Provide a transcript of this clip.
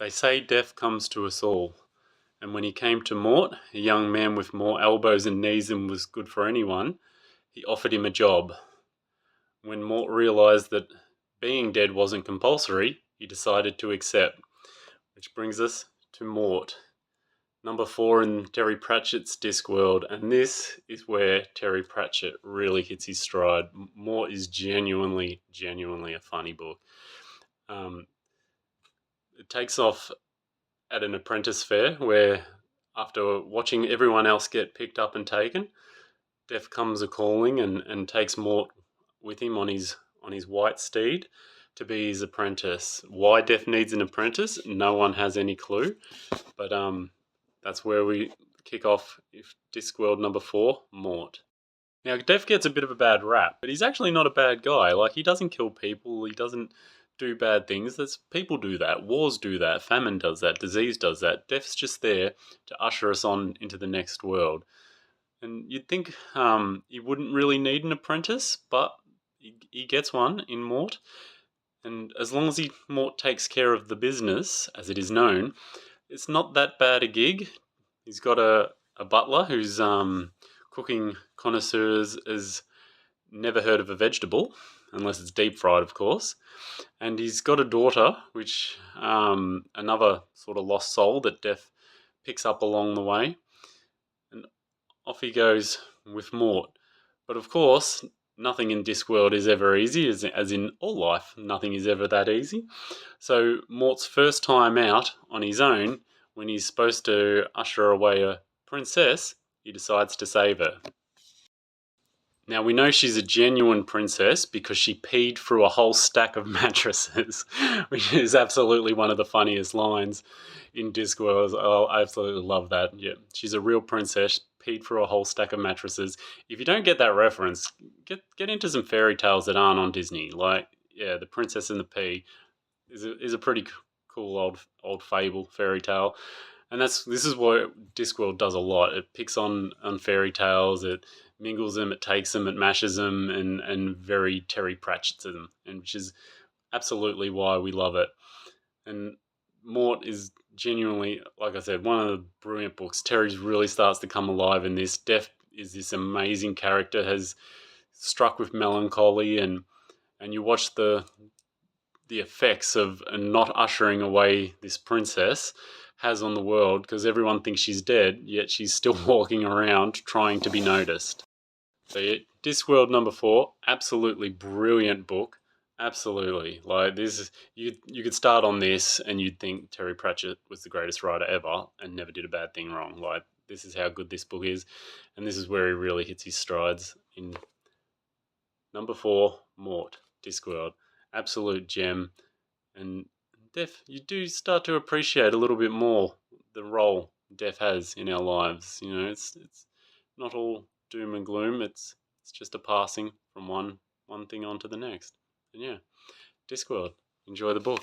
They say death comes to us all, and when he came to Mort, a young man with more elbows and knees than was good for anyone, he offered him a job. When Mort realised that being dead wasn't compulsory, he decided to accept. Which brings us to Mort, number 4 in Terry Pratchett's Discworld, and this is where Terry Pratchett really hits his stride. Mort is genuinely a funny book. It takes off at an apprentice fair where, after watching everyone else get picked up and taken, Death comes a-calling and takes Mort with him on his white steed to be his apprentice. Why Death needs an apprentice, no one has any clue, but that's where we kick off Discworld number 4, Mort. Now, Death gets a bit of a bad rap, but he's actually not a bad guy. Like, he doesn't kill people, he doesn't do bad things. People do that, wars do that, famine does that, disease does that. Death's just there to usher us on into the next world. And you'd think he wouldn't really need an apprentice, but he gets one in Mort. And as long as Mort takes care of the business, as it is known, it's not that bad a gig. He's got a butler who's cooking connoisseurs has never heard of a vegetable, unless it's deep fried, of course. And he's got a daughter, which another sort of lost soul that Death picks up along the way. And off he goes with Mort. But of course, nothing in Discworld is ever easy, as in all life, nothing is ever that easy. So Mort's first time out on his own, when he's supposed to usher away a princess, he decides to save her. Now, we know she's a genuine princess because she peed through a whole stack of mattresses, which is absolutely one of the funniest lines in Discworld. I absolutely love that. Yeah, she's a real princess, peed through a whole stack of mattresses. If you don't get that reference, get into some fairy tales that aren't on Disney. Like, yeah, The Princess and the Pea is a pretty cool old fable, fairy tale. And this is what Discworld does a lot. It picks on fairy tales, it mingles them, it takes them, it mashes them, and very Terry Pratchett's them, and which is absolutely why we love it. And Mort is genuinely, like I said, one of the brilliant books. Terry really starts to come alive in this. Death is this amazing character, has struck with melancholy, and you watch the effects of not ushering away this princess has on the world, because everyone thinks she's dead, yet she's still walking around trying to be noticed. So yeah, Discworld number 4, absolutely brilliant book. Absolutely. Like, this, you could start on this and you'd think Terry Pratchett was the greatest writer ever and never did a bad thing wrong. Like, this is how good this book is, and this is where he really hits his strides in number 4, Mort, Discworld. Absolute gem. And Death, you do start to appreciate a little bit more the role Death has in our lives. You know, it's not all doom and gloom. It's just a passing from one thing on to the next. And yeah, Discworld. Enjoy the book.